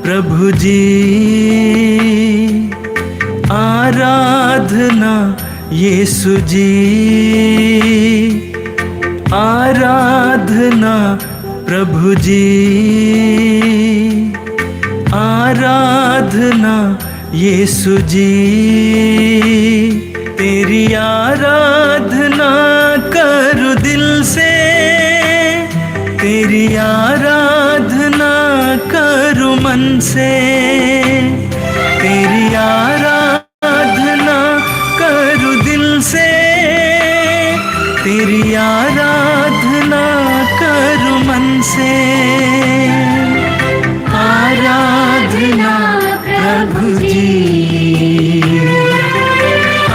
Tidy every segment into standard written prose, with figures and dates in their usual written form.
प्रभु जी, आराधना यीशु जी, आराधना प्रभु जी, आराधना यीशु जी। तेरी आराधना करूं दिल से, तेरी आराधना करूं मन से, तेरी आराधना करूं दिल से, तेरी आराधना करूं मन से। आराधना प्रभु जी,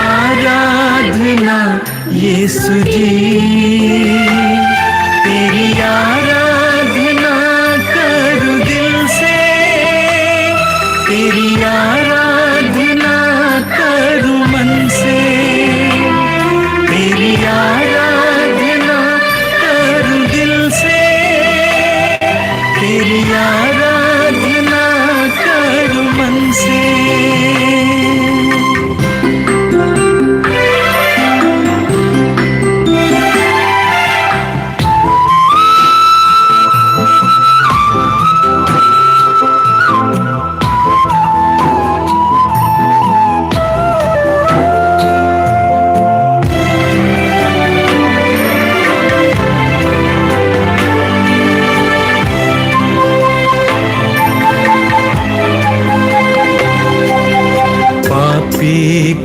आराधना यीशु जी, तेरी आराधना करूं दिल से, तेरी आराधना करूं मन से, तेरी आराधना करूं दिल से, तेरी आराधना करूं मन से।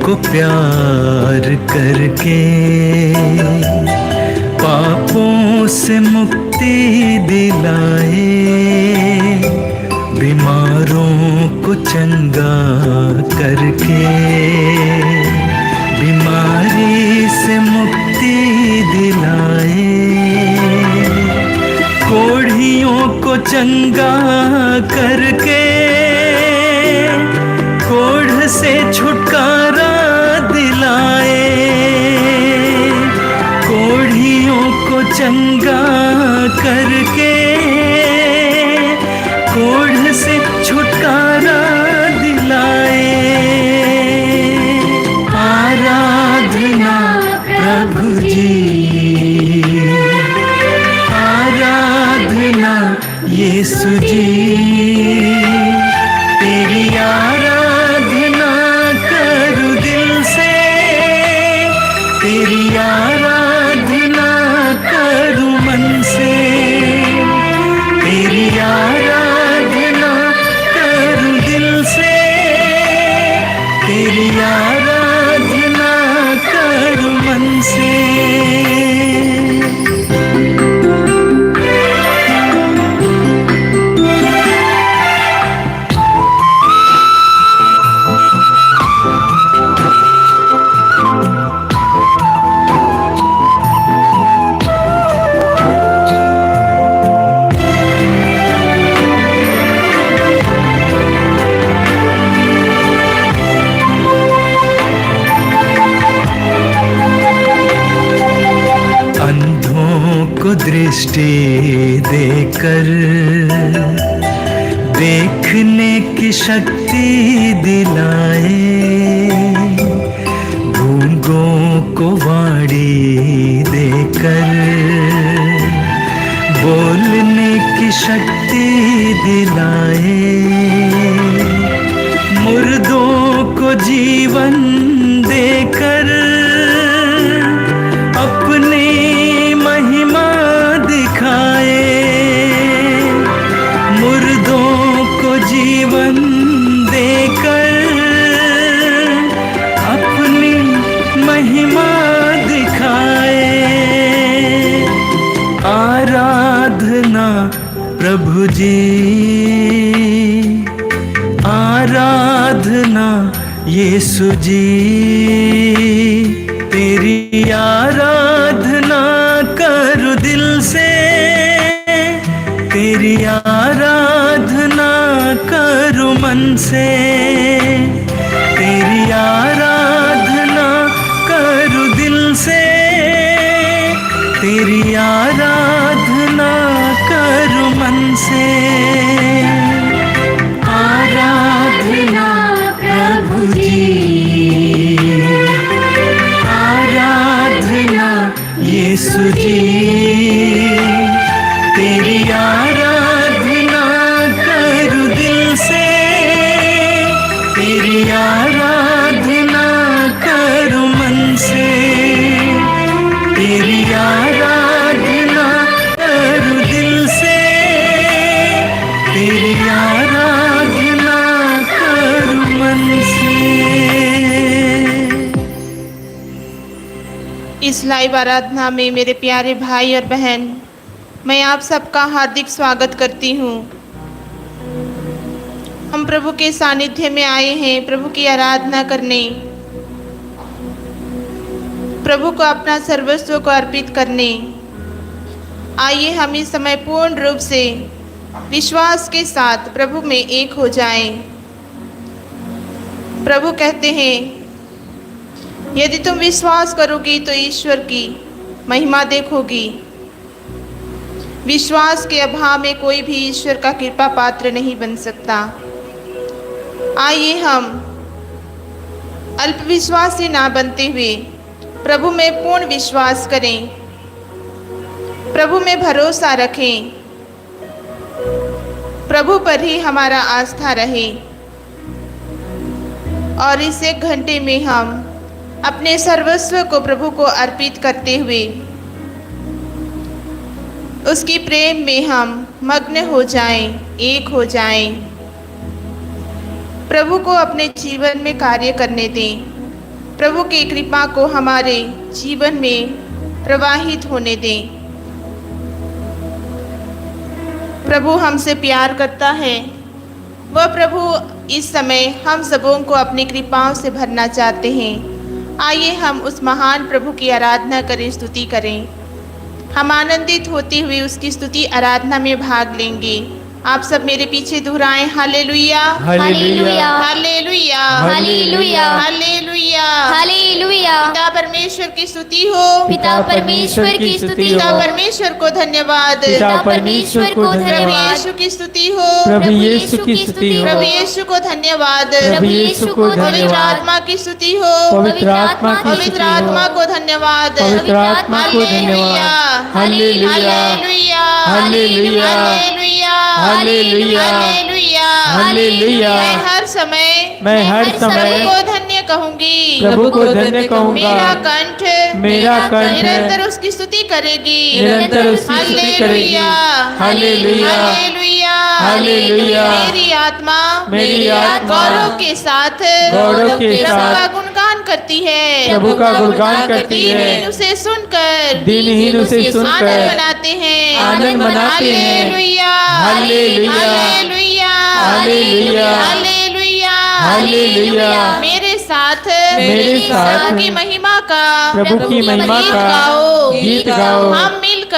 को प्यार करके पापों से मुक्ति दिलाए, बीमारों को चंगा करके बीमारी से मुक्ति दिलाए, कोढ़ियों को चंगा करके कोढ़ से छुटकारा दिलाए, कोढ़ियों को चंगा करके कोढ़ से छुटकारा दिलाए। आराधना प्रभु जी, आराधना यीशु जी, तेरी आराधना करूं दिल से, तेरी आराधना करूं मन से, तेरी आराधना करूं दिल से, तेरी आराधना करूं मन से। दृष्टि देकर देखने की शक्ति दिलाए, गूंगों को वाणी देकर बोलने की शक्ति दिलाए, मुर्दों को जीवन देकर अपनी महिमा दिखाए, मुर्दों को जीवन देकर अपनी महिमा दिखाए। आराधना प्रभु जी, आराधना यीशु जी, तेरी आराधना करूं दिल से, तेरी आराधना करूं मन से, तेरी आराधना करूं दिल से, तेरी आराधना करूं मन से। यीशु जी तेरी आराधना करूं दिल से, तेरी आराधना करूं मन से, तेरी आराधना करूं दिल से, तेरी आराधना करूं मन से। इस लाइव आराधना में मेरे प्यारे भाई और बहन, मैं आप सबका हार्दिक स्वागत करती हूँ। हम प्रभु के सानिध्य में आए हैं प्रभु की आराधना करने, प्रभु को अपना सर्वस्व को अर्पित करने। आइए हम इस समय पूर्ण रूप से विश्वास के साथ प्रभु में एक हो जाएं। प्रभु कहते हैं, यदि तुम विश्वास करोगी तो ईश्वर की महिमा देखोगी। विश्वास के अभाव में कोई भी ईश्वर का कृपा पात्र नहीं बन सकता। आइए हम अल्प विश्वासी ना बनते हुए प्रभु में पूर्ण विश्वास करें, प्रभु में भरोसा रखें, प्रभु पर ही हमारा आस्था रहे। और इस 1 घंटे में हम अपने सर्वस्व को प्रभु को अर्पित करते हुए उसकी प्रेम में हम मग्न हो जाएं, एक हो जाएं। प्रभु को अपने जीवन में कार्य करने दें, प्रभु की कृपा को हमारे जीवन में प्रवाहित होने दें। प्रभु हमसे प्यार करता है, वह प्रभु इस समय हम सबों को अपनी कृपाओं से भरना चाहते हैं। आइए हम उस महान प्रभु की आराधना करें, स्तुति करें। हम आनंदित होते हुए उसकी स्तुति आराधना में भाग लेंगे। आप सब मेरे पीछे दोहराएं, hallelujah hallelujah hallelujah hallelujah hallelujah hallelujah. पिता परमेश्वर की स्तुति हो, पिता परमेश्वर की स्तुति पिता हो, परमेश्वर को धन्यवाद, पिता परमेश्वर को प्रभु धन्यवाद, यीशु की स्तुति हो, प्रभु यीशु की स्तुति हो, प्रभु यीशु को धन्यवाद, प्रभु यीशु को पवित्र धन्यवाद, आत्मा की स्तुति हो, पवित्र आत्मा की पवित्र स्तुति आत्मा हो, को धन्यवाद, पवित्र आत्मा को धन्यवाद। Hallelujah hallelujah hallelujah hallelujah hallelujah hallelujah hallelujah. मैं हर समय प्रभु को धन्य कहूंगी, प्रभु को धन्य कहूंगा। मेरा कंठ निरंतर उसकी स्तुति करेगी, निरंतर उसकी स्तुति करेगी। Hallelujah hallelujah hallelujah. मेरी आत्मा गौरव के साथ प्रभु का गुणगान करती है, प्रभु का गुणगान करती है। दीनहीन उसे सुनकर दीनहीन उसे सुनकर आनंद मनाते हैं, आनंद मनाते हैं। Hallelujah hallelujah hallelujah hallelujah hallelujah hallelujah. मेरे साथ साथ की महिमा का प्रभु की महिमा गीत का गाओ, गीत गाओ। हम मिलकर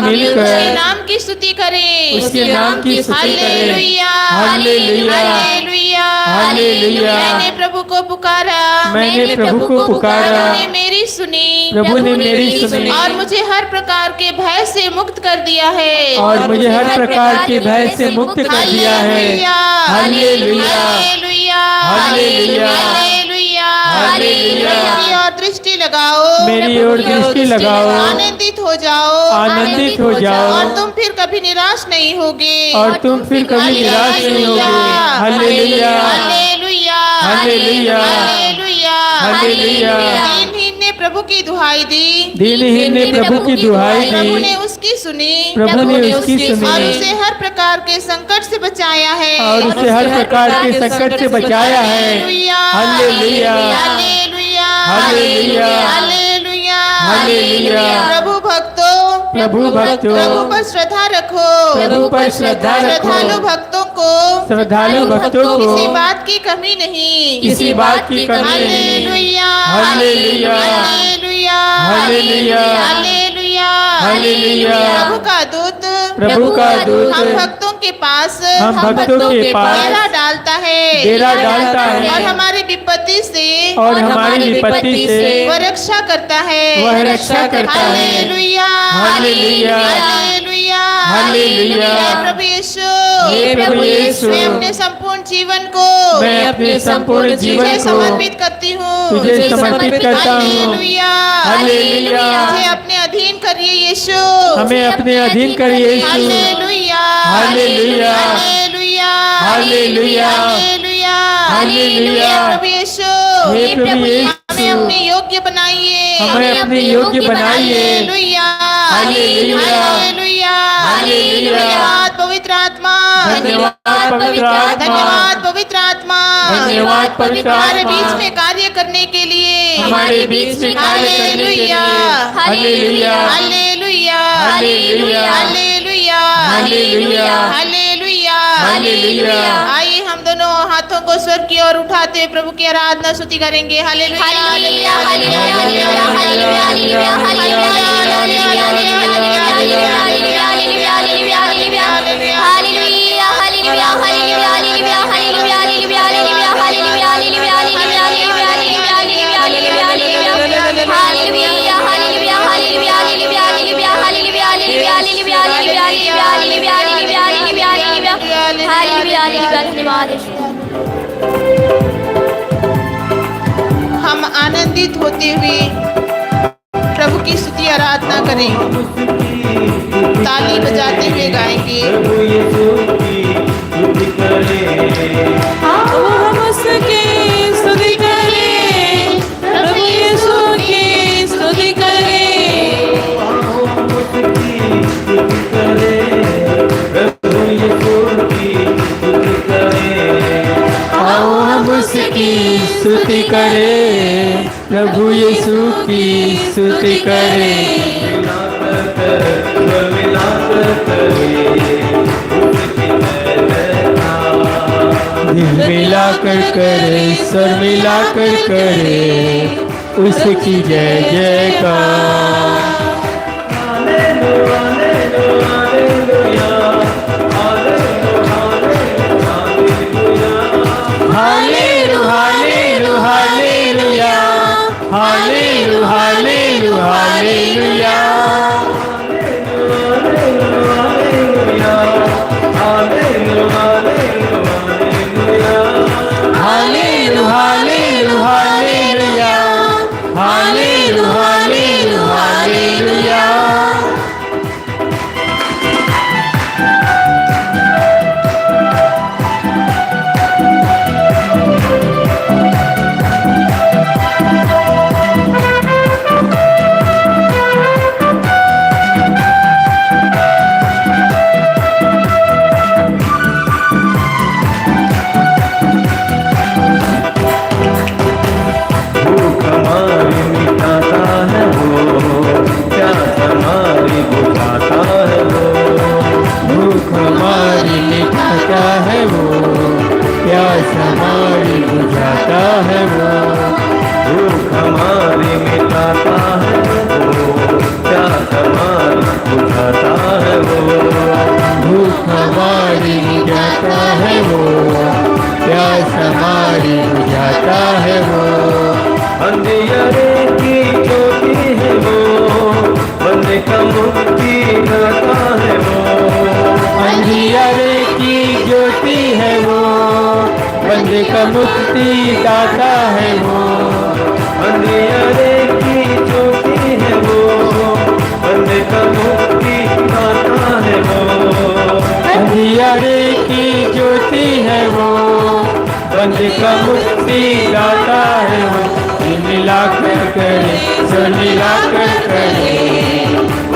मिलकर उसके नाम की स्तुति करें, उसके नाम की स्तुति करें। Hallelujah hallelujah hallelujah hallelujah. मैंने प्रभु को पुकारा, मैंने प्रभु को पुकारा, प्रभु ने मेरी सुनी, प्रभु ने मेरी सुनी, और मुझे हर प्रकार के भय से मुक्त कर दिया है, और मुझे हर प्रकार के भय से मुक्त कर दिया है। Hallelujah hallelujah hallelujah hallelujah hallelujah. मेरी ओर दृष्टि लगाओ, मेरी ओर दृष्टि लगाओ, आनंदित हो जाओ, आनंदित हो जाओ, और तुम फिर कभी निराश नहीं होगे, और तुम फिर कभी निराश नहीं होगे। Hallelujah hallelujah hallelujah hallelujah hallelujah. दीनहीन ने प्रभु की दुहाई दी, दीनहीन ने प्रभु की दुहाई प्रभु दी, ने उसकी सुनी, प्रभु ने उसकी और सुनी, उसे हर प्रकार के संकट से बचाया है, और उसे हर प्रकार के संकट से बचाया है। Hallelujah hallelujah hallelujah hallelujah hallelujah hallelujah. प्रभु भक्तों प्रभु भक्तों, प्रभु पर श्रद्धा रखो, प्रभु पर श्रद्धा रखो। श्रद्धालु भक्तों को श्रद्धालु भक्तों को किसी बात की कमी नहीं, किसी बात की कमी नहीं। Hallelujah hallelujah hallelujah hallelujah hallelujah hallelujah. प्रभु का दूत प्रभु का दूत हम भक्तों के पास हम भक्तों के पास डेरा डालता है, डेरा डालता है, और हमारी विपत्ति से और हमारी विपत्ति से वह रक्षा करता है, वह रक्षा करता है। Hallelujah hallelujah hallelujah hallelujah. हे प्रभु यीशु, हे प्रभु यीशु, मैं अपने संपूर्ण जीवन को मैं अपने संपूर्ण जीवन तुझे को समर्पित करती हूँ, तुझे समर्पित करता हूँ। Hallelujah hallelujah. मुझे अपने अधीन करिए यीशु। हमें अपने अधीन करिए Yeshu. Hallelujah hallelujah hallelujah hallelujah hallelujah hallelujah. प्रभु यीशु हे प्रभु यीशु, हमें अपने योग्य बनाइए। हमें अपने योग्य बनाइए। Hallelujah hallelujah hallelujah hallelujah. धन्यवाद पवित्र आत्मा। धन्यवाद पवित्र आत्मा। धन्यवाद पवित्र आत्मा। धन्यवाद पवित्र हमारे आत्मा। बीच में कार्य करने के लिए। हमारे बीच में कार्य करने के लिए। Hallelujah hallelujah hallelujah hallelujah hallelujah hallelujah hallelujah. आइए हम दोनों हाथों को स्वर्ग की ओर उठाते हुए प्रभु की आराधना स्तुति करेंगे। Hallelujah hallelujah hallelujah hallelujah hallelujah hallelujah हम आनंदित होते हुए प्रभु की स्तुति आराधना करें, ताली बजाते हुए गाएंगे। हम उसकी स्तुति करें, प्रभु यीशु की स्तुति करें। आओ हम उसकी स्तुति करें, प्रभु यीशु की स्तुति करें। दिल मिलाकर करे, स्वर मिलाकर करे, उसकी जय जयकार। Hallelujah hallelujah hallelujah hallelujah hallelujah. Hallelujah hallelujah hallelujah hallelujah hallelujah hallelujah. भूख हमारी मिटाता है वो, प्यास हमारी बुझाता है वो। भूख हमारी मिटाता है वो, प्यास हमारी बुझाता है वो। भूख हमारी बुझाता है वो, प्यास हमारी बुझाता है वो। अंधियारे की ज्योति है वो, बंदे का मुक्ति दाता है वो। अंधियारे की ज्योति है वो, बंदे का मुक्ति दाता है वो। अंधियारे की ज्योति है वो, बंदे का मुक्ति दाता है वो। अंधियारे की ज्योति है वो, बंदे का मुक्ति दाता है वो। दिल मिलाकर करे, स्वर मिलाकर करे,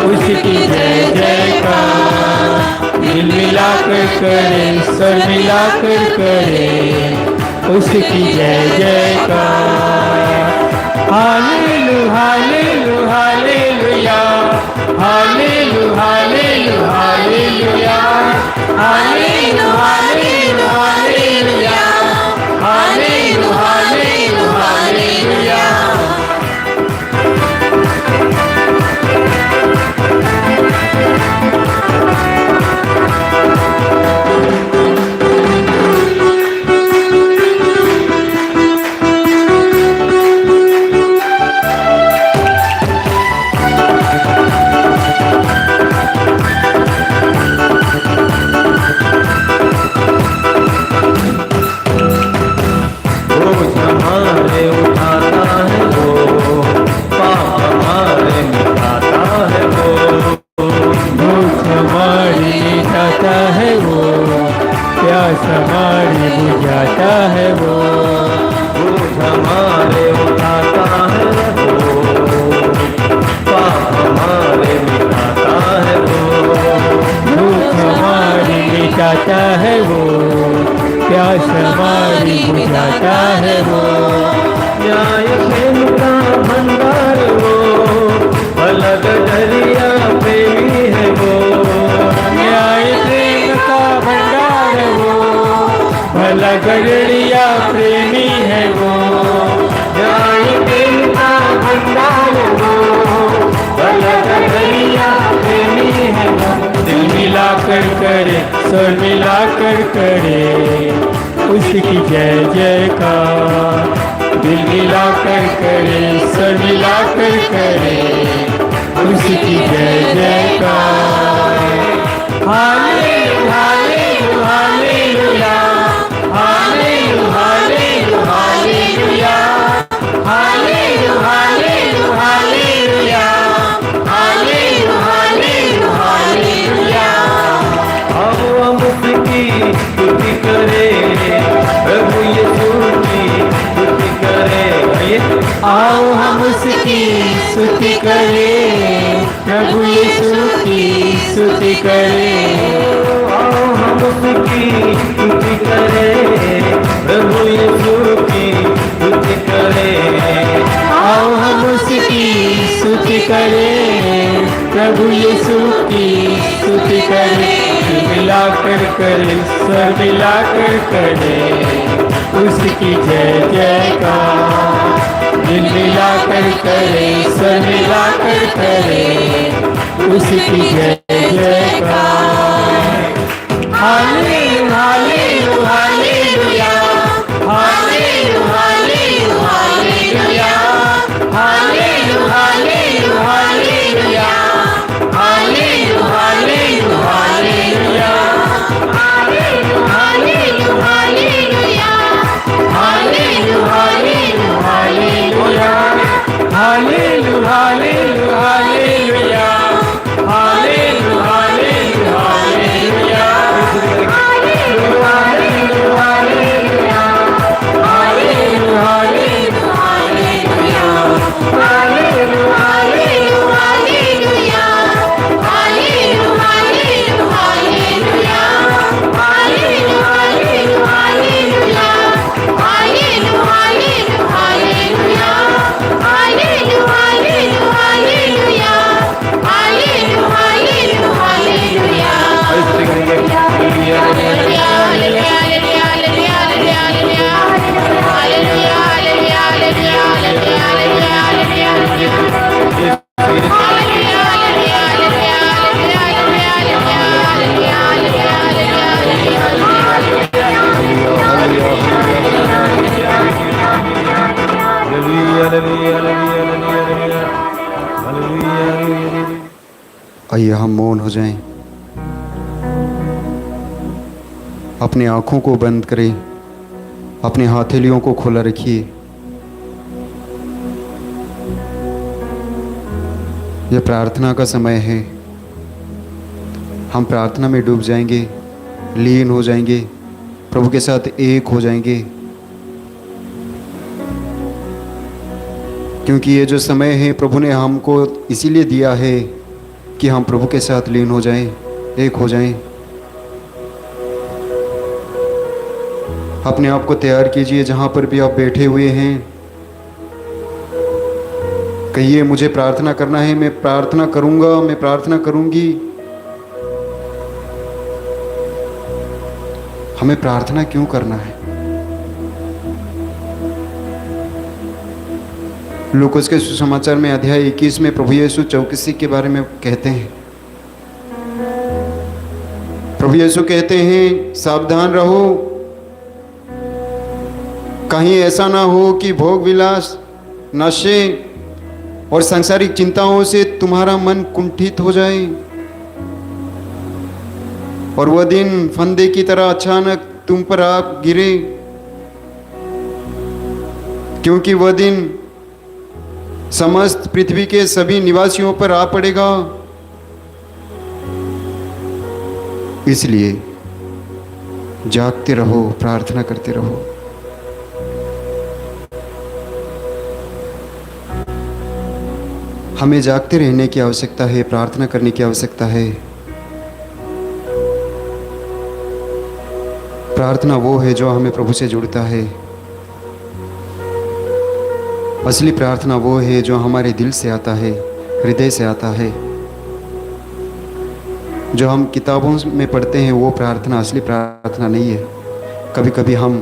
उसकी जय जयकार। दिल मिलाकर करे, स्वर मिलाकर करे, उसकी जय जयकार। Hallelujah hallelujah hallelujah hallelujah hallelujah hallelujah hallelujah hallelujah hallelujah hallelujah hallelujah. बुझाता है वो, प्यास हमारी बुझाता है वो। न्याय प्रेम का भंडार वो, अलग दरिया प्रेमी है वो। न्याय प्रेम का भंडार वो, भला गड़िया प्रेमी है वो। न्याय प्रेम का भंडार वो, अलग दरिया प्रेमी है वो। दिल मिला कर करे, स्वर मिला कर करे, उसकी जय जयकार। दिल मिला कर करे, स्वर मिला कर करे, उसकी जय जयकार। Hallelujah hallelujah hallelujah hallelujah hallelujah hallelujah hallelujah hallelujah hallelujah hallelujah. अब हम उसकी स्तुति करें, प्रभु यीशु की स्तुति करें। आइए आओ हम उसकी स्तुति करें, प्रभु यीशु की स्तुति करें। आओ हम उसकी स्तुति करें, प्रभु यीशु की स्तुति करें। आओ हम उसकी स्तुति करें, प्रभु यीशु की स्तुति करें। दिल मिला कर करे, स्वर मिला कर करे, उसकी जय जयकार। दिल मिला कर करे, स्वर मिला कर करे, उसकी जय जयकार। Hallelujah hallelujah hallelujah hallelujah hallelujah hallelujah hallelujah hallelujah hallelujah hallelujah आइए हम मौन हो जाएं, अपनी आंखों को बंद करें, अपनी हथेलियों को खोला रखिए। यह प्रार्थना का समय है। हम प्रार्थना में डूब जाएंगे, लीन हो जाएंगे, प्रभु के साथ एक हो जाएंगे। क्योंकि ये जो समय है प्रभु ने हमको इसीलिए दिया है कि हम प्रभु के साथ लीन हो जाएं, एक हो जाएं। अपने आप को तैयार कीजिए, जहाँ पर भी आप बैठे हुए हैं कहिए मुझे प्रार्थना करना है, मैं प्रार्थना करूँगा, मैं प्रार्थना करूँगी। हमें प्रार्थना क्यों करना है? लूकास के सुसमाचार में अध्याय 21 में प्रभु यीशु चौकसी के बारे में कहते हैं। प्रभु यीशु कहते हैं सावधान रहो, कहीं ऐसा ना हो कि भोग विलास, नशे और सांसारिक चिंताओं से तुम्हारा मन कुंठित हो जाए और वह दिन फंदे की तरह अचानक तुम पर आ गिरे, क्योंकि वह दिन समस्त पृथ्वी के सभी निवासियों पर आ पड़ेगा। इसलिए जागते रहो, प्रार्थना करते रहो। हमें जागते रहने की आवश्यकता है, प्रार्थना करने की आवश्यकता है। प्रार्थना वो है जो हमें प्रभु से जुड़ता है। असली प्रार्थना वो है जो हमारे दिल से आता है, हृदय से आता है। जो हम किताबों में पढ़ते हैं वो प्रार्थना असली प्रार्थना नहीं है। कभी कभी हम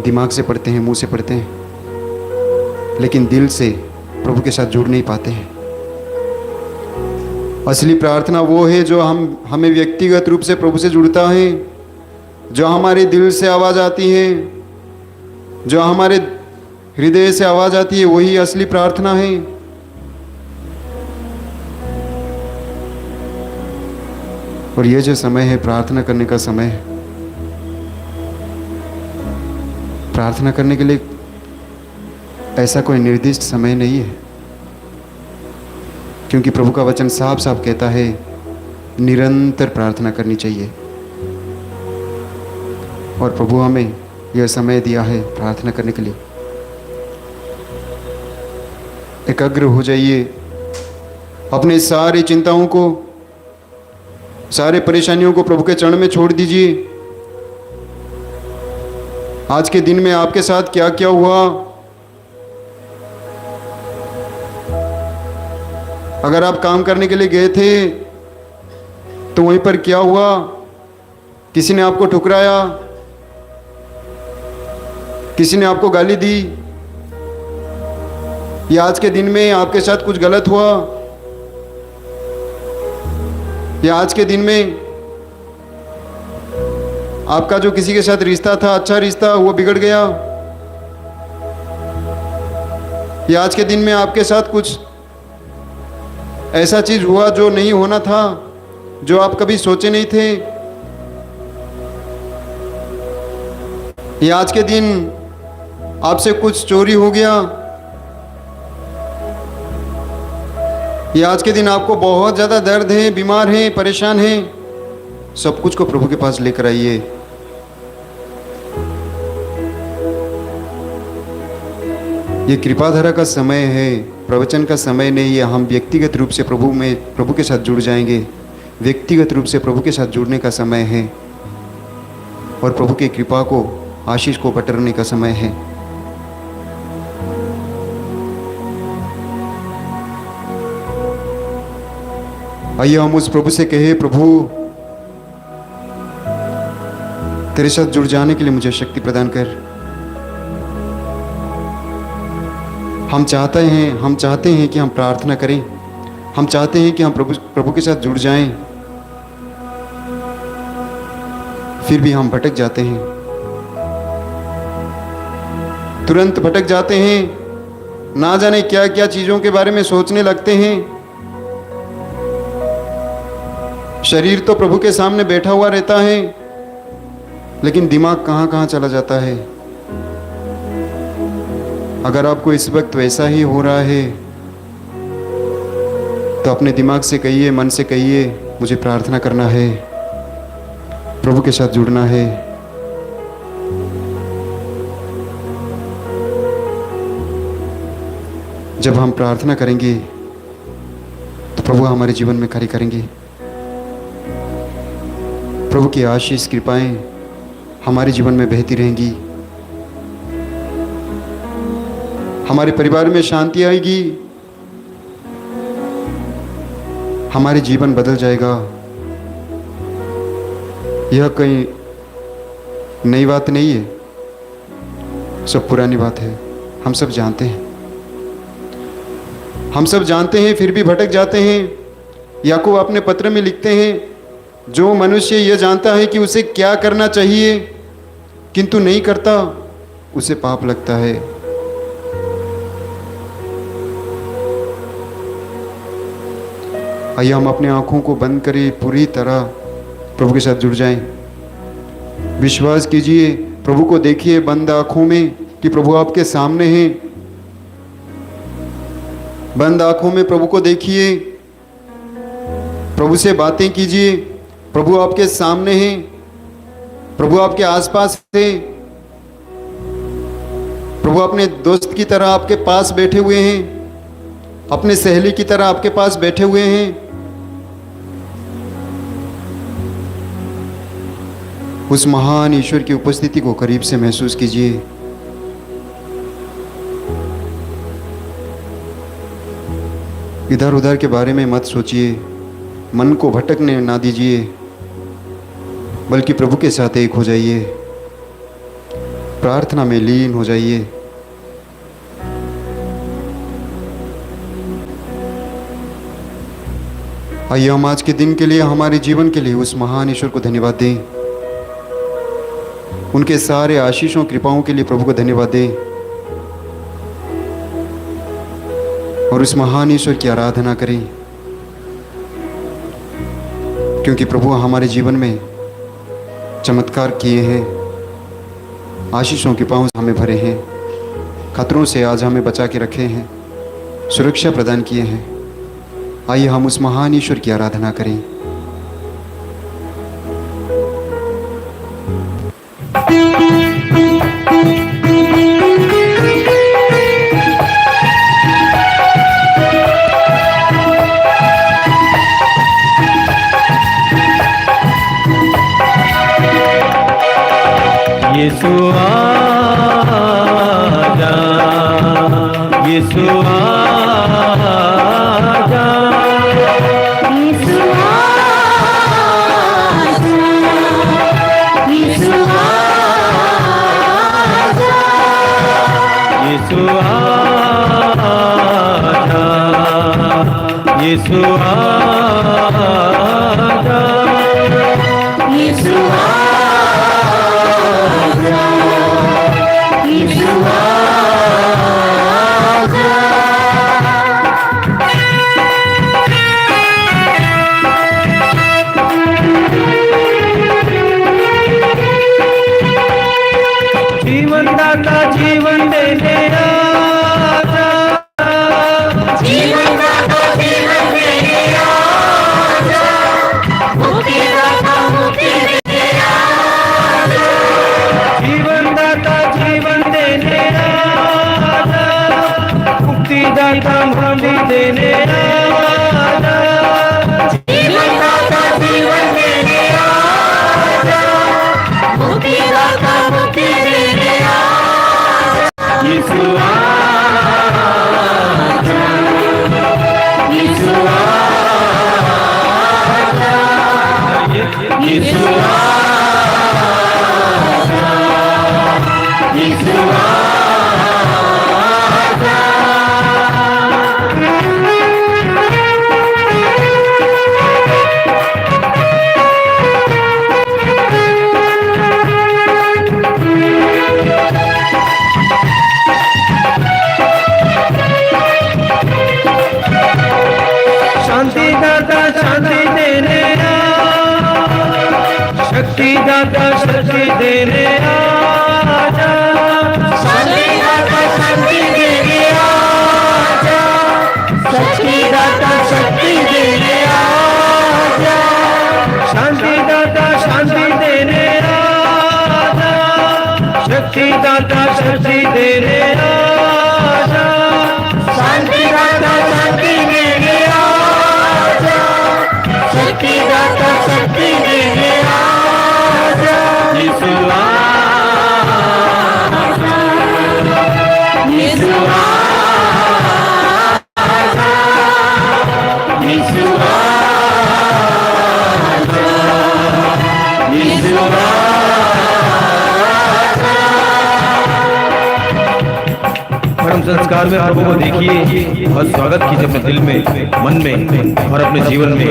दिमाग से पढ़ते हैं, मुंह से पढ़ते हैं, लेकिन दिल से प्रभु के साथ जुड़ नहीं पाते हैं। असली प्रार्थना वो है जो हमें व्यक्तिगत रूप से प्रभु से जुड़ता है, जो हमारे दिल से आवाज़ आती है, जो हमारे हृदय से आवाज़ आती है, वही असली प्रार्थना है। और ये जो समय है प्रार्थना करने का समय है। प्रार्थना करने के लिए ऐसा कोई निर्दिष्ट समय नहीं है, क्योंकि प्रभु का वचन साफ साफ कहता है निरंतर प्रार्थना करनी चाहिए। और प्रभु हमें यह समय दिया है प्रार्थना करने के लिए। एकाग्र हो जाइए, अपने सारी चिंताओं को, सारे परेशानियों को प्रभु के चरण में छोड़ दीजिए। आज के दिन में आपके साथ क्या क्या हुआ, अगर आप काम करने के लिए गए थे तो वहीं पर क्या हुआ, किसी ने आपको ठुकराया, किसी ने आपको गाली दी, या आज के दिन में आपके साथ कुछ गलत हुआ, या आज के दिन में आपका जो किसी के साथ रिश्ता था, अच्छा रिश्ता, वो बिगड़ गया, या आज के दिन में आपके साथ कुछ ऐसा चीज हुआ जो नहीं होना था, जो आप कभी सोचे नहीं थे, या आज के दिन आपसे कुछ चोरी हो गया, या आज के दिन आपको बहुत ज़्यादा दर्द है, बीमार हैं, परेशान हैं, सब कुछ को प्रभु के पास लेकर आइए। ये कृपाधारा का समय है, प्रवचन का समय नहीं है। हम व्यक्तिगत रूप से प्रभु के साथ जुड़ जाएंगे। व्यक्तिगत रूप से प्रभु के साथ जुड़ने का समय है और प्रभु की कृपा को, आशीष को बटोरने का समय है। आइए हम उस प्रभु से कहे, प्रभु तेरे साथ जुड़ जाने के लिए मुझे शक्ति प्रदान कर। हम चाहते हैं कि हम प्रार्थना करें, हम चाहते हैं कि हम प्रभु के साथ जुड़ जाएं, फिर भी हम भटक जाते हैं, तुरंत भटक जाते हैं, ना जाने क्या क्या चीजों के बारे में सोचने लगते हैं। शरीर तो प्रभु के सामने बैठा हुआ रहता है, लेकिन दिमाग कहाँ कहाँ चला जाता है। अगर आपको इस वक्त वैसा ही हो रहा है तो अपने दिमाग से कहिए, मन से कहिए, मुझे प्रार्थना करना है, प्रभु के साथ जुड़ना है। जब हम प्रार्थना करेंगे तो प्रभु हमारे जीवन में कार्य करेंगे। प्रभु की आशीष, कृपाएं हमारे जीवन में बहती रहेंगी। हमारे परिवार में शांति आएगी, हमारे जीवन बदल जाएगा। यह कोई नई बात नहीं है, सब पुरानी बात है। हम सब जानते हैं, फिर भी भटक जाते हैं। याकूब अपने पत्र में लिखते हैं, जो मनुष्य यह जानता है कि उसे क्या करना चाहिए किंतु नहीं करता, उसे पाप लगता है। आइए हम अपने आंखों को बंद करें, पूरी तरह प्रभु के साथ जुड़ जाएं। विश्वास कीजिए, प्रभु को देखिए बंद आंखों में कि प्रभु आपके सामने हैं। बंद आंखों में प्रभु को देखिए, प्रभु से बातें कीजिए। प्रभु आपके सामने हैं, प्रभु आपके आसपास है। प्रभु अपने दोस्त की तरह आपके पास बैठे हुए हैं, अपने सहेली की तरह आपके पास बैठे हुए हैं। उस महान ईश्वर की उपस्थिति को करीब से महसूस कीजिए। इधर उधर के बारे में मत सोचिए, मन को भटकने ना दीजिए, बल्कि प्रभु के साथ एक हो जाइए, प्रार्थना में लीन हो जाइए। आइए हम आज के दिन के लिए, हमारे जीवन के लिए उस महान ईश्वर को धन्यवाद दें। उनके सारे आशीषों कृपाओं के लिए प्रभु को धन्यवाद दें और उस महान ईश्वर की आराधना करें, क्योंकि प्रभु हमारे जीवन में चमत्कार किए हैं, आशीषों कृपाओं से हमें भरे हैं, खतरों से आज हमें बचा के रखे हैं, सुरक्षा प्रदान किए हैं। आइए हम उस महान ईश्वर की आराधना करें। यीशु आजा, यीशु आजा, यीशु आजा, यीशु आजा, यीशु आजा, यीशु आजा, यीशु आजा, यीशु आजा। जीवन दाता जीवन देने आजा, जीवन दाता जीवन देने आजा, मुक्ति दाता मुक्ति देने आजा, जीवन दाता जीवन देने आजा, मुक्ति दाता मुक्ति देने आजा, जीवन दाता जीवन देने आजा, मुक्ति दाता मुक्ति देने आजा। यीशु आजा, यीशु आजा, यीशु आजा, यीशु आजा। शांति दाता शांति देने आजा, शक्ति दाता शक्ति देने आजा, शांति दाता शांति देने आजा, शक्ति दाता शक्ति देने आजा, शांति दाता शांति देने आजा, शक्ति दाता शक्ति देने आजा, शांति दाता शांति देने आजा, शक्ति दाता शक्ति देने आजा। यीशु आजा, यीशु आजा, यीशु आजा, यीशु आजा। परम संस्कार में प्रभु को देखिए और स्वागत कीजिए अपने दिल में, मन में और अपने जीवन में।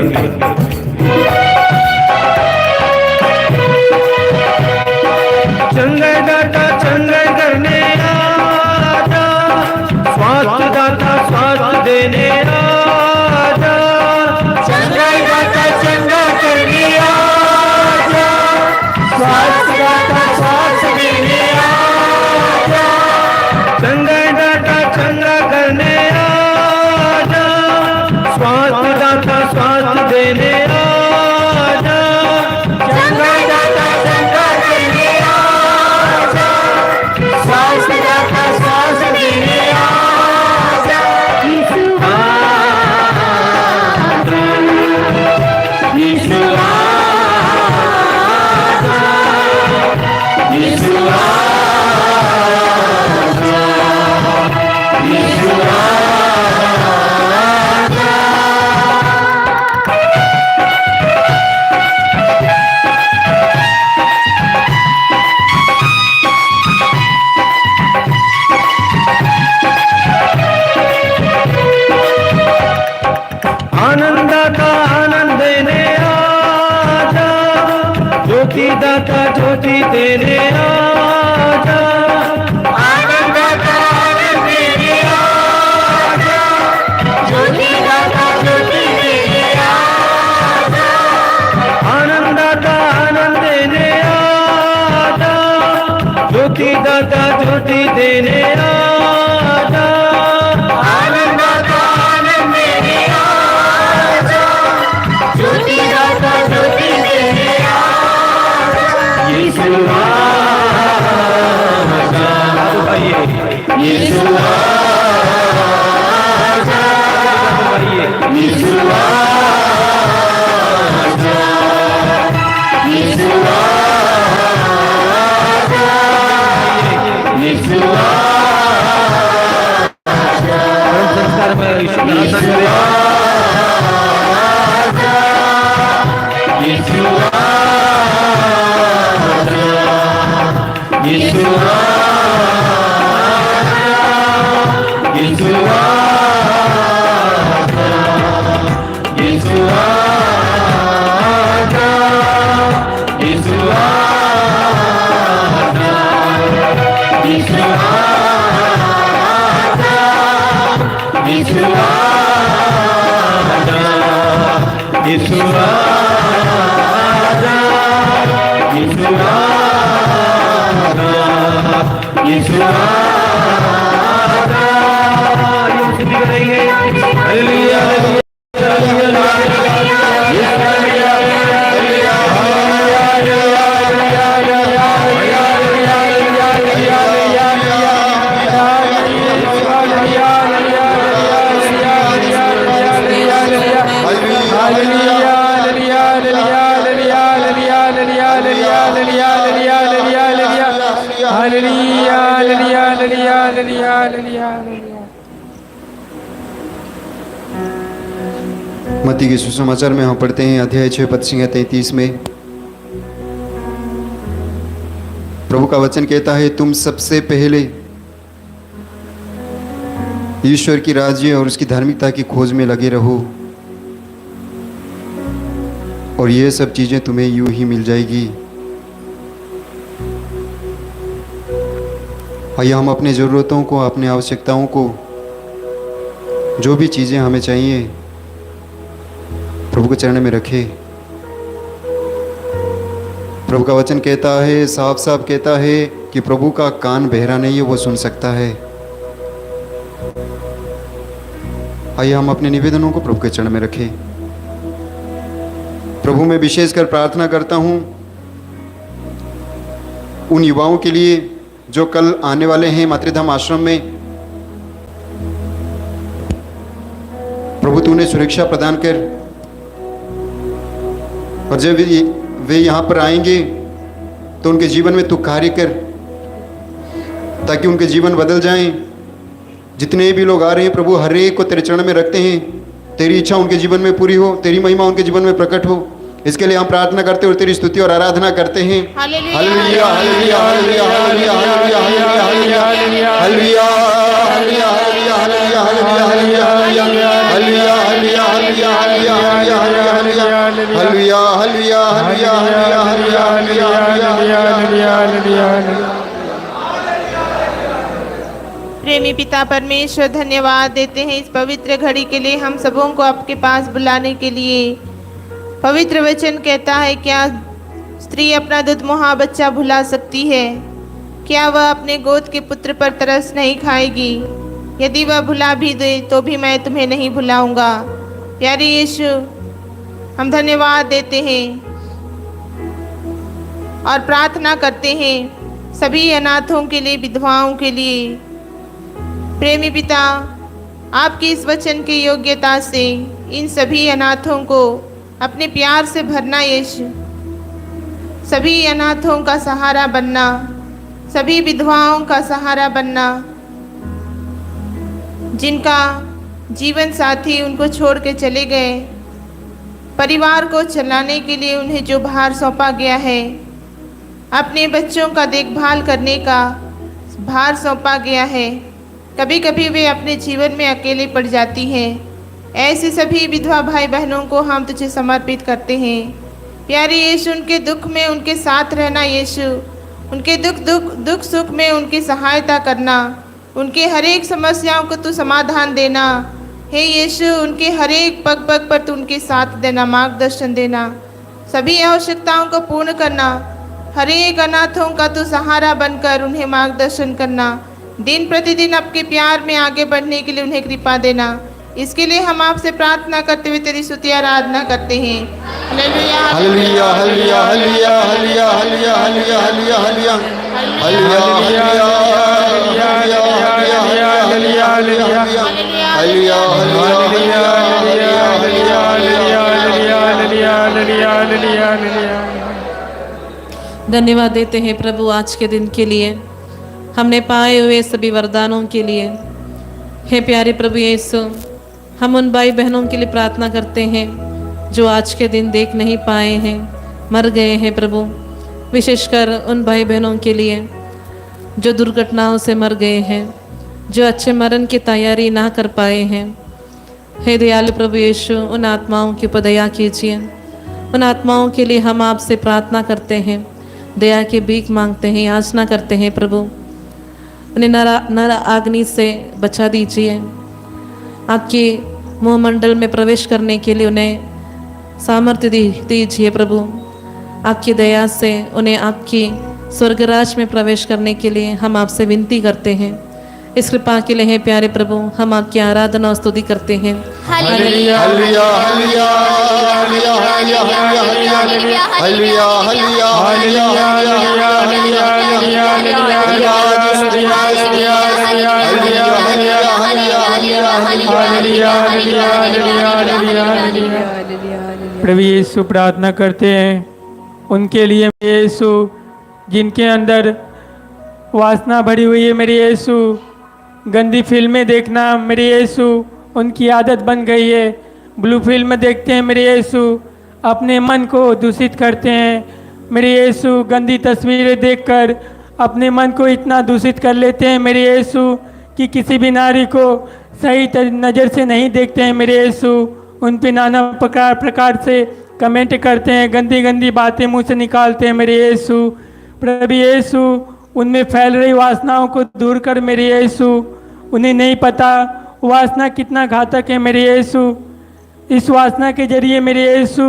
चंगा दाता चंगा करने आजा, स्वास्थ्य दाता स्वास्थ्य देने आजा, चंगा दाता चंगा करने आजा, स्वास्थ्य दाता स्वास्थ्य देने आजा, चंगा दाता चंगा करने आजा, स्वास्थ्य दाता स्वास्थ्य देने आजा, चंगा दाता चंगा करने आजा, स्वास्थ्य दाता स्वास्थ्य देने आजा। यीशु आजा, यीशु आजा, दाता आनंद देने आजा, ज्योति दाता ज्योति देने आजा, आनंद दाता आनंद देने आजा, ज्योति दाता ज्योति देने आजा, आनंद दाता आनंद देने आजा, ज्योति दाता ज्योति देने आजा, आनंद दाता आनंद देने आजा, ज्योति दाता ज्योति देने आजा। यीशु आजा, यीशु आजा, यीशु आजा, यीशु आजा, यीशु आजा। संस्कार में यीशु आजा, यीशु आजा, यीशु आजा, यीशु आजा, यीशु आजा, यीशु आजा, यीशु आजा, यीशु आजा, यीशु आजा, यीशु आजा, यीशु आजा। यूं करेंगे हालेलुया मत्ती के सुसमाचार में हम पढ़ते हैं अध्याय 6 पद संख्या 33 में प्रभु का वचन कहता है, तुम सबसे पहले ईश्वर की राज्य और उसकी धार्मिकता की खोज में लगे रहो और ये सब चीजें तुम्हें यूं ही मिल जाएगी। आइए हम अपनी ज़रूरतों को, अपनी आवश्यकताओं को, जो भी चीज़ें हमें चाहिए प्रभु के चरण में रखें। प्रभु का वचन कहता है, साफ साफ कहता है कि प्रभु का कान बहरा नहीं है, वो सुन सकता है। आइए हम अपने निवेदनों को प्रभु के चरण में रखें। प्रभु मैं विशेषकर प्रार्थना करता हूँ उन युवाओं के लिए जो कल आने वाले हैं मातृधाम आश्रम में। प्रभु तूने सुरक्षा प्रदान कर, और जब वे यहाँ पर आएंगे तो उनके जीवन में तू कार्य कर, ताकि उनके जीवन बदल जाएं। जितने भी लोग आ रहे हैं प्रभु, हर एक को तेरे चरण में रखते हैं। तेरी इच्छा उनके जीवन में पूरी हो, तेरी महिमा उनके जीवन में प्रकट हो, इसके लिए हम प्रार्थना करते हैं और तेरी स्तुति और आराधना करते हैं। Hallelujah hallelujah hallelujah hallelujah hallelujah hallelujah hallelujah hallelujah hallelujah hallelujah hallelujah प्रेमी पिता परमेश्वर, धन्यवाद देते हैं इस पवित्र घड़ी के लिए, हम सबों को आपके पास बुलाने के लिए। पवित्र वचन कहता है, क्या स्त्री अपना दुधमुहा बच्चा भुला सकती है? क्या वह अपने गोद के पुत्र पर तरस नहीं खाएगी? यदि वह भुला भी दे तो भी मैं तुम्हें नहीं भुलाऊंगा। प्यारे यीशु, हम धन्यवाद देते हैं और प्रार्थना करते हैं सभी अनाथों के लिए, विधवाओं के लिए। प्रेमी पिता, आपकी इस वचन की योग्यता से इन सभी अनाथों को अपने प्यार से भरना यीशु, सभी अनाथों का सहारा बनना, सभी विधवाओं का सहारा बनना, जिनका जीवन साथी उनको छोड़ के चले गए, परिवार को चलाने के लिए उन्हें जो भार सौंपा गया है, अपने बच्चों का देखभाल करने का भार सौंपा गया है, कभी कभी वे अपने जीवन में अकेले पड़ जाती हैं, ऐसे सभी विधवा भाई बहनों को हम तुझे समर्पित करते हैं। प्यारे यीशु, उनके दुख में उनके साथ रहना यीशु, उनके दुख सुख में उनकी सहायता करना, उनके हर एक समस्याओं को तू समाधान देना। हे यीशु, उनके हर एक पग पग पर तू उनके साथ देना, मार्गदर्शन देना, सभी आवश्यकताओं को पूर्ण करना। हर एक अनाथों का तू सहारा बनकर उन्हें मार्गदर्शन करना। दिन प्रतिदिन आपके प्यार में आगे बढ़ने के लिए उन्हें कृपा देना। इसके लिए हम आपसे प्रार्थना करते हुए तेरी स्तुति आराधना करते हैं। Hallelujah hallelujah hallelujah hallelujah hallelujah hallelujah hallelujah hallelujah धन्यवाद देते हैं प्रभु आज के दिन के लिए, हमने पाए हुए सभी वरदानों के लिए। हे प्यारे प्रभु यीशु, हम उन भाई बहनों के लिए प्रार्थना करते हैं जो आज के दिन देख नहीं पाए हैं, मर गए हैं प्रभु। विशेषकर उन भाई बहनों के लिए जो दुर्घटनाओं से मर गए हैं, जो अच्छे मरण की तैयारी ना कर पाए हैं। हे दयालु प्रभु यीशु, उन आत्माओं की ऊपर दया कीजिए। उन आत्माओं के लिए हम आपसे प्रार्थना करते हैं, दया की भीख मांगते हैं, याचना करते हैं प्रभु। उन्हें नर अग्नि से बचा दीजिए। आपके मुहमंडल में प्रवेश करने के लिए उन्हें सामर्थ्य दीजिए प्रभु। आपकी दया से उन्हें आपकी स्वर्गराज में प्रवेश करने के लिए हम आपसे विनती करते हैं। इस कृपा के लिए है प्यारे प्रभु, हम आपकी आराधना और स्तुति करते हैं। Hallelujah hallelujah hallelujah hallelujah hallelujah hallelujah प्रभु यीशु, प्रार्थना करते हैं उनके लिए यीशु जिनके अंदर वासना भरी हुई है। मेरे यीशु, गंदी फिल्में देखना मेरे यीशु उनकी आदत बन गई है। ब्लू फिल्म देखते हैं मेरे यीशु, अपने मन को दूषित करते हैं। मेरे यीशु, गंदी तस्वीरें देखकर अपने मन को इतना दूषित कर लेते हैं मेरे यीशु कि किसी भी नारी को सही नज़र से नहीं देखते हैं मेरे यीशु। उन पे नाना प्रकार से कमेंट करते हैं, गंदी गंदी बातें मुँह से निकालते हैं मेरे यीशु। प्रभु यीशु, उनमें फैल रही वासनाओं को दूर कर मेरे यीशु। उन्हें नहीं पता वासना कितना घातक है मेरे यीशु। इस वासना के जरिए मेरे यीशु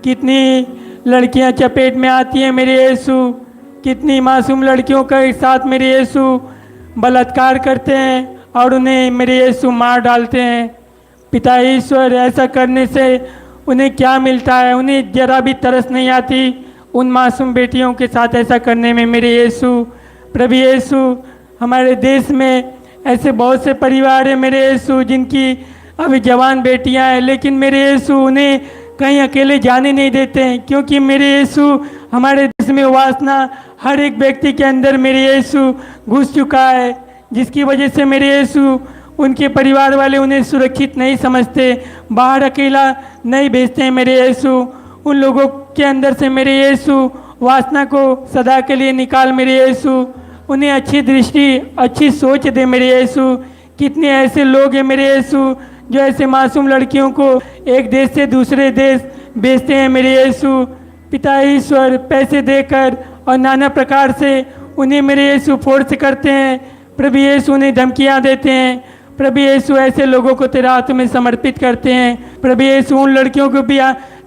कितनी लड़कियां चपेट में आती हैं मेरे यीशु, कितनी मासूम लड़कियों के साथ मेरे यीशु बलात्कार करते हैं और उन्हें मेरे यीशु मार डालते हैं। पिता ईश्वर, ऐसा करने से उन्हें क्या मिलता है? उन्हें जरा भी तरस नहीं आती उन मासूम बेटियों के साथ ऐसा करने में मेरे यीशु। प्रभु यीशु, हमारे देश में ऐसे बहुत से परिवार हैं मेरे यीशु जिनकी अभी जवान बेटियां हैं, लेकिन मेरे यीशु उन्हें कहीं अकेले जाने नहीं देते हैं, क्योंकि मेरे यीशु हमारे देश में वासना हर एक व्यक्ति के अंदर मेरे यीशु घुस चुका है, जिसकी वजह से मेरे यीशु उनके परिवार वाले उन्हें सुरक्षित नहीं समझते, बाहर अकेला नहीं भेजते हैं मेरे यीशु। उन लोगों के अंदर से मेरे यीशु वासना को सदा के लिए निकाल मेरे यीशु। उन्हें अच्छी दृष्टि, अच्छी सोच दे मेरे यीशु। कितने ऐसे लोग हैं मेरे यीशु जो ऐसे मासूम लड़कियों को एक देश से दूसरे देश भेजते हैं मेरे यीशु। पिता ईश्वर, पैसे देकर और नाना प्रकार से उन्हें मेरे यीशु फोर्स करते हैं। प्रभु यीशु उन्हें धमकियाँ देते हैं। प्रभु यीशु, ऐसे लोगों को तेरे हाथों में समर्पित करते हैं। प्रभु यीशु, उन लड़कियों को भी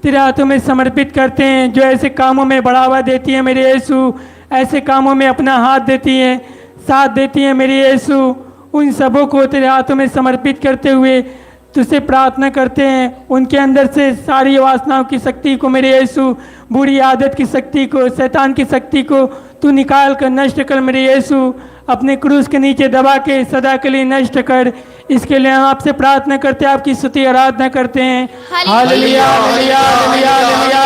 तेरे हाथों में समर्पित करते हैं जो ऐसे कामों में बढ़ावा देती हैं मेरे यीशु, ऐसे कामों में अपना हाथ देती हैं, साथ देती हैं मेरे यीशु। उन सबों को तेरे हाथों में समर्पित करते हुए तुझसे प्रार्थना करते हैं, उनके अंदर से सारी वासनाओं की शक्ति को मेरे यीशु, बुरी आदत की शक्ति को, शैतान की शक्ति को तू निकाल कर नष्ट कर मेरे यीशु। अपने क्रूस के नीचे दबा के सदा के लिए नष्ट कर। इसके लिए हम आपसे प्रार्थना करते हैं, आपकी स्तुति आराधना करते हैं। Hallelujah hallelujah hallelujah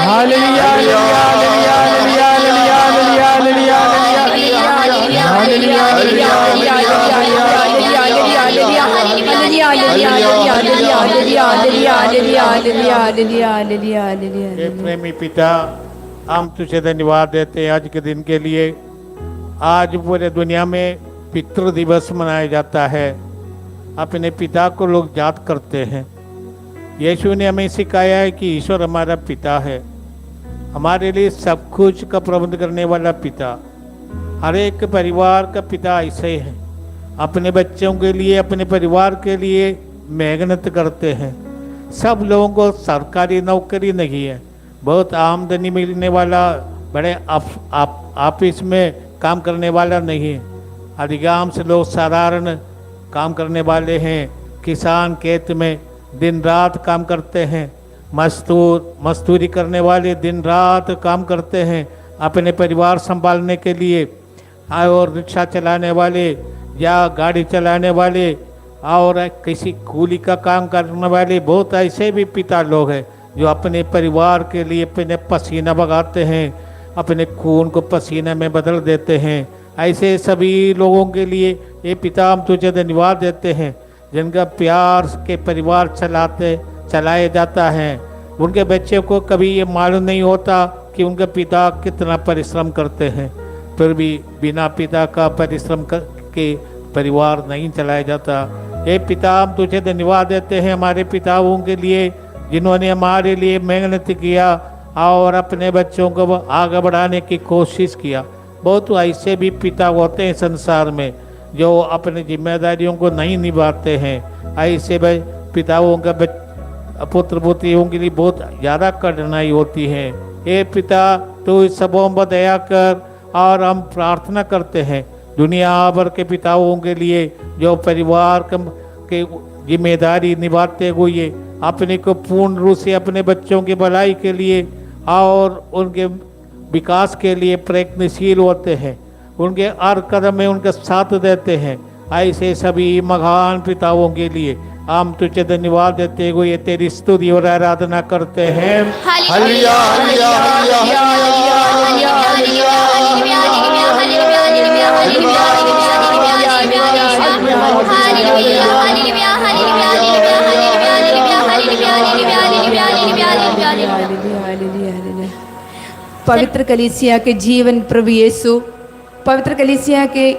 hallelujah hallelujah प्रेमी पिता, हम तुझे धन्यवाद देते हैं आज के दिन के लिए। आज पूरे दुनिया में पितृ दिवस मनाया जाता है। अपने पिता को लोग याद करते हैं। यीशु ने हमें सिखाया है कि ईश्वर हमारा पिता है, हमारे लिए सब कुछ का प्रबंध करने वाला पिता। हर एक परिवार का पिता ऐसे है, अपने बच्चों के लिए, अपने परिवार के लिए मेहनत करते हैं। सब लोगों को सरकारी नौकरी नहीं है, बहुत आमदनी मिलने वाला बड़े ऑफिस में काम करने वाला नहीं है। अधिकांश लोग साधारण काम करने वाले हैं। किसान खेत में दिन रात काम करते हैं, मजदूरी करने वाले दिन रात काम करते हैं अपने परिवार संभालने के लिए। और रिक्शा चलाने वाले या गाड़ी चलाने वाले और किसी कूली का काम करने वाले बहुत ऐसे भी पिता लोग हैं जो अपने परिवार के लिए अपने पसीना बगाते हैं, अपने खून को पसीने में बदल देते हैं। ऐसे सभी लोगों के लिए ये पिता हम तुझे धन्यवाद देते हैं जिनका प्यार के परिवार चलाया जाता है। उनके बच्चे को कभी ये मालूम नहीं होता कि उनके पिता कितना परिश्रम करते हैं, फिर भी बिना पिता का परिश्रम के परिवार नहीं चलाया जाता। ये पिता हम तुझे धन्यवाद देते हैं हमारे पिताओं के लिए जिन्होंने हमारे लिए मेहनत किया और अपने बच्चों को आगे बढ़ाने की कोशिश किया। बहुत ऐसे भी पिता होते हैं संसार में जो अपनी जिम्मेदारियों को नहीं निभाते हैं। ऐसे पिताओं का पुत्र पुत्रियों के लिए बहुत ज़्यादा कठिनाई होती है। ये पिता तो इस सबों पर दया कर, और हम प्रार्थना करते हैं दुनिया भर के पिताओं के लिए जो परिवार के जिम्मेदारी निभाते हुए अपने को पूर्ण रूप से अपने बच्चों की भलाई के लिए और उनके विकास के लिए प्रयत्नशील होते हैं, उनके हर कदम में उनका साथ देते हैं। ऐसे सभी महान पिताओं के लिए हम तुझे धन्यवाद देते हुए तेरी स्तुति और आराधना करते हैं। हालेलुया हालेलुया हालेलुया हालेलुया पवित्र कलीसिया के जीवन प्रभु यीशु, पवित्र कलीसिया के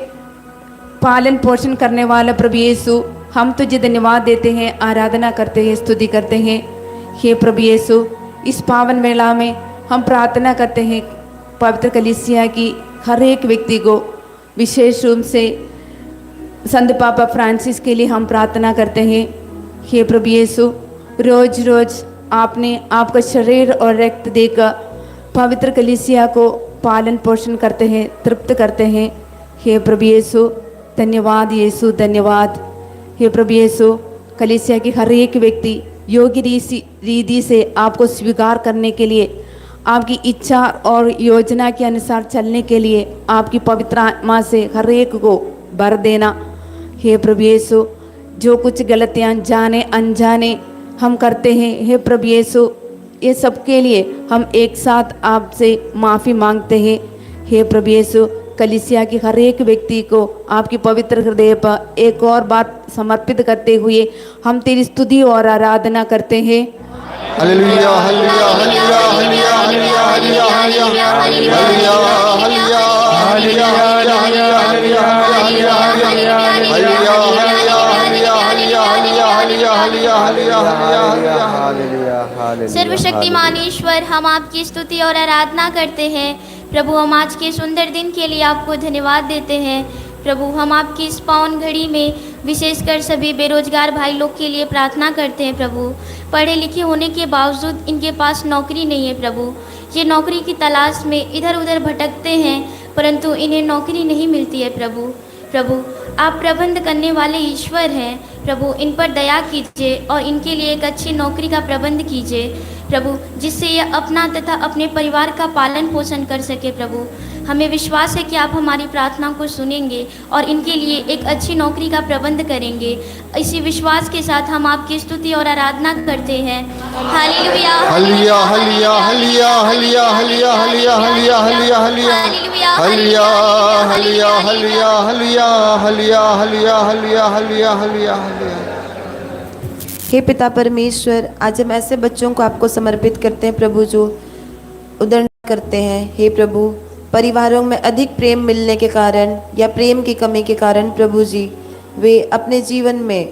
पालन पोषण करने वाला प्रभु यीशु, हम तुझे धन्यवाद देते हैं, आराधना करते हैं, स्तुति करते हैं। हे प्रभु यीशु, इस पावन वेला में हम प्रार्थना करते हैं पवित्र कलीसिया की हर एक व्यक्ति को, विशेष रूप से संत पापा फ्रांसिस के लिए हम प्रार्थना करते हैं। हे प्रभु यीशु, रोज रोज आपने आपका शरीर और रक्त देकर पवित्र कलीसिया को पालन पोषण करते हैं, तृप्त करते हैं। हे प्रभु यीशु, धन्यवाद यीशु, धन्यवाद। हे प्रभु यीशु, कलीसिया की हर एक व्यक्ति योग्य रीति से आपको स्वीकार करने के लिए, आपकी इच्छा और योजना के अनुसार चलने के लिए आपकी पवित्र आत्मा से हर एक को भर देना। हे प्रभु यीशु, जो कुछ गलतियाँ जाने अनजाने हम करते हैं, हे प्रभु यीशु, ये सब के लिए हम एक साथ आपसे माफ़ी मांगते हैं। हे प्रभु यीशु, कलीसिया की हर एक व्यक्ति को आपकी पवित्र हृदय पर एक और बात समर्पित करते हुए हम तेरी स्तुति और आराधना करते हैं। Hallelujah hallelujah hallelujah hallelujah hallelujah hallelujah hallelujah hallelujah सर्वशक्तिमान ईश्वर, हम आपकी स्तुति और आराधना करते हैं। प्रभु, हम आज के सुंदर दिन के लिए आपको धन्यवाद देते हैं। प्रभु, हम आपकी इस पावन घड़ी में विशेषकर सभी बेरोजगार भाई लोग के लिए प्रार्थना करते हैं। प्रभु, पढ़े लिखे होने के बावजूद इनके पास नौकरी नहीं है। प्रभु, ये नौकरी की तलाश में इधर उधर भटकते हैं, परंतु इन्हें नौकरी नहीं मिलती है। प्रभु, आप प्रबंध करने वाले ईश्वर हैं। प्रभु, इन पर दया कीजिए और इनके लिए एक अच्छी नौकरी का प्रबंध कीजिए प्रभु, जिससे ये अपना तथा अपने परिवार का पालन पोषण कर सके। प्रभु, हमें विश्वास है कि आप हमारी प्रार्थना को सुनेंगे और इनके लिए एक अच्छी नौकरी का प्रबंध करेंगे। इसी विश्वास के साथ हम आपकी स्तुति और आराधना करते हैं। Hallelujah hallelujah hallelujah hallelujah hallelujah hallelujah hallelujah hallelujah hallelujah hallelujah hallelujah hallelujah hallelujah hallelujah hallelujah hallelujah hallelujah. हे पिता परमेश्वर, आज हम ऐसे बच्चों को आपको समर्पित करते हैं प्रभु, जो उदंड करते हैं। हे प्रभु, परिवारों में अधिक प्रेम मिलने के कारण या प्रेम की कमी के कारण प्रभु जी, वे अपने जीवन में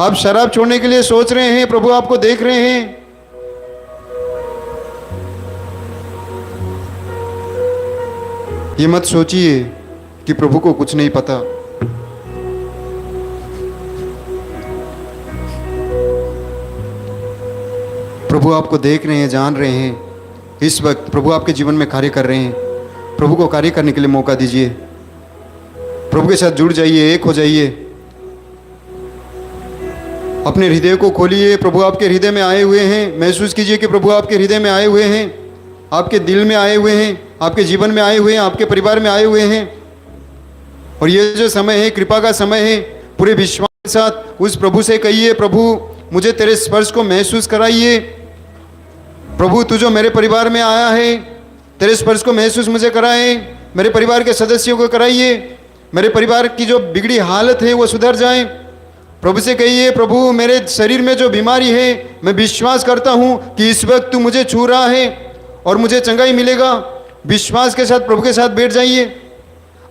आप शराब छोड़ने के लिए सोच रहे हैं, प्रभु आपको देख रहे हैं। ये मत सोचिए कि प्रभु को कुछ नहीं पता। प्रभु आपको देख रहे हैं, जान रहे हैं। इस वक्त प्रभु आपके जीवन में कार्य कर रहे हैं। प्रभु को कार्य करने के लिए मौका दीजिए। प्रभु के साथ जुड़ जाइए, एक हो जाइए। अपने हृदय को खोलिए। प्रभु आपके हृदय में आए हुए हैं। महसूस कीजिए कि प्रभु आपके हृदय में आए हुए हैं, आपके दिल में आए हुए हैं, आपके जीवन में आए हुए हैं, आपके परिवार में आए हुए हैं। और ये जो समय है, कृपा का समय है। पूरे विश्वास के साथ उस प्रभु से कहिए, प्रभु मुझे तेरे स्पर्श को महसूस कराइए। प्रभु तू जो मेरे परिवार में आया है, तेरे स्पर्श को महसूस मुझे कराए। मेरे परिवार के सदस्यों को कराइए। मेरे परिवार की जो बिगड़ी हालत है वो सुधर जाए। प्रभु से कहिए, प्रभु मेरे शरीर में जो बीमारी है, मैं विश्वास करता हूँ कि इस वक्त तू मुझे छू रहा है और मुझे चंगाई मिलेगा। विश्वास के साथ प्रभु के साथ बैठ जाइए।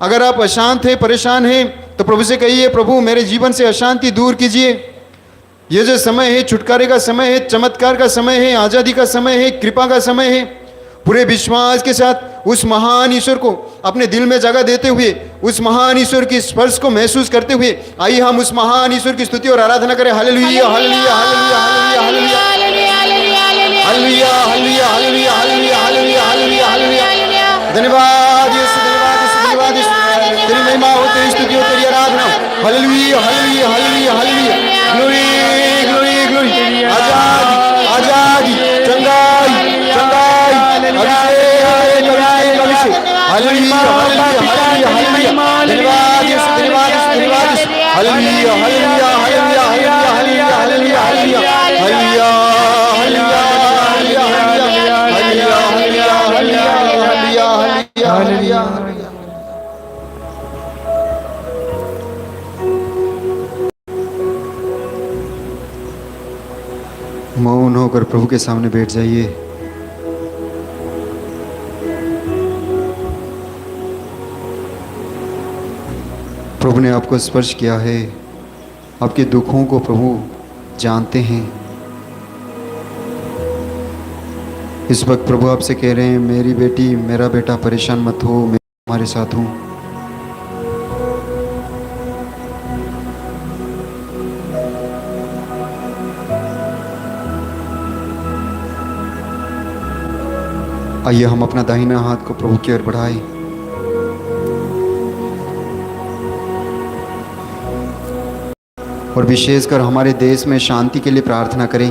अगर आप अशांत हैं, परेशान हैं, तो प्रभु से कहिए, प्रभु मेरे जीवन से अशांति दूर कीजिए। ये जो समय है, छुटकारे का समय है, चमत्कार का समय है, आज़ादी का समय है, कृपा का समय है। पूरे विश्वास के साथ उस महान ईश्वर को अपने दिल में जगह देते हुए, उस महान ईश्वर की स्पर्श को महसूस करते हुए, आइए हम उस महान ईश्वर की स्तुति और आराधना करें। Hallelujah, hallelujah, hallelujah, hallelujah, hallelujah, hallelujah, hallelujah, hallelujah, hallelujah, hallelujah, hallelujah. धन्यवाद यीशु, धन्यवाद यीशु, धन्यवाद यीशु। तेरी महिमा हो, तेरी स्तुति हो, तेरी आराधना हो। Hallelujah, hallelujah, hallelujah, hallelujah. Glory, glory, glory. आजादी, आजादी, चंगाई, चंगाई, अभिषेक, अभिषेक, अभिषेक। Hallelujah, hallelujah, hallelujah, hallelujah. धन्यवाद यीशु, धन्यवाद यीशु, धन्यवाद Yeshu. Hallelujah, hallelujah, hallelujah, hallelujah, hallelujah, hallelujah, hallelujah, hallelujah, hallelujah, hallelujah, hallelujah, hallelujah, hallelujah, hallelujah. मौन होकर प्रभु के सामने बैठ जाइए। प्रभु ने आपको स्पर्श किया है। आपके दुखों को प्रभु जानते हैं। इस वक्त प्रभु आपसे कह रहे हैं, मेरी बेटी, मेरा बेटा, परेशान मत हो, मैं तुम्हारे साथ हूँ। आइए हम अपना दाहिना हाथ को प्रभु की ओर बढ़ाएं। और विशेषकर हमारे देश में शांति के लिए प्रार्थना करें।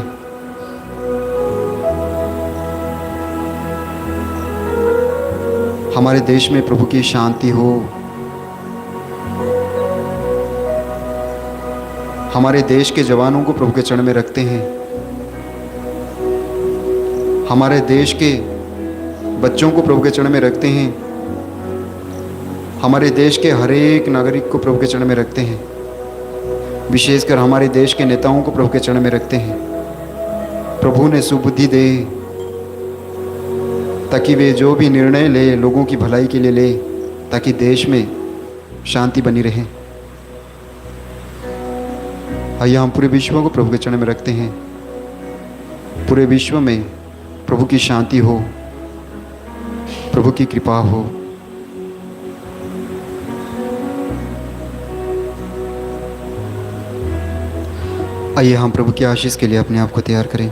हमारे देश में प्रभु की शांति हो। हमारे देश के जवानों को प्रभु के चरण में रखते हैं। हमारे देश के बच्चों को प्रभु के चरण में रखते हैं। हमारे देश के हर एक नागरिक को प्रभु के चरण में रखते हैं। विशेषकर हमारे देश के नेताओं को प्रभु के चरण में रखते हैं। प्रभु ने सुबुद्धि दे ताकि वे जो भी निर्णय ले, लोगों की भलाई के लिए ले, ताकि देश में शांति बनी रहे। आइए हम पूरे विश्व को प्रभु के चरण में रखते हैं। पूरे विश्व में प्रभु की शांति हो, प्रभु की कृपा हो। आइए हम प्रभु की आशीष के लिए अपने आप को तैयार करें।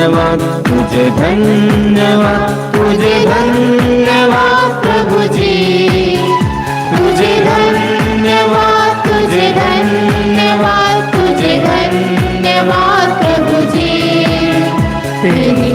धन्यवाद तुझे धन्यवाद तुझे धन्यवाद प्रभु जी तुझे धन्यवाद तुझे धन्यवाद तुझे धन्यवाद प्रभु जी तेरी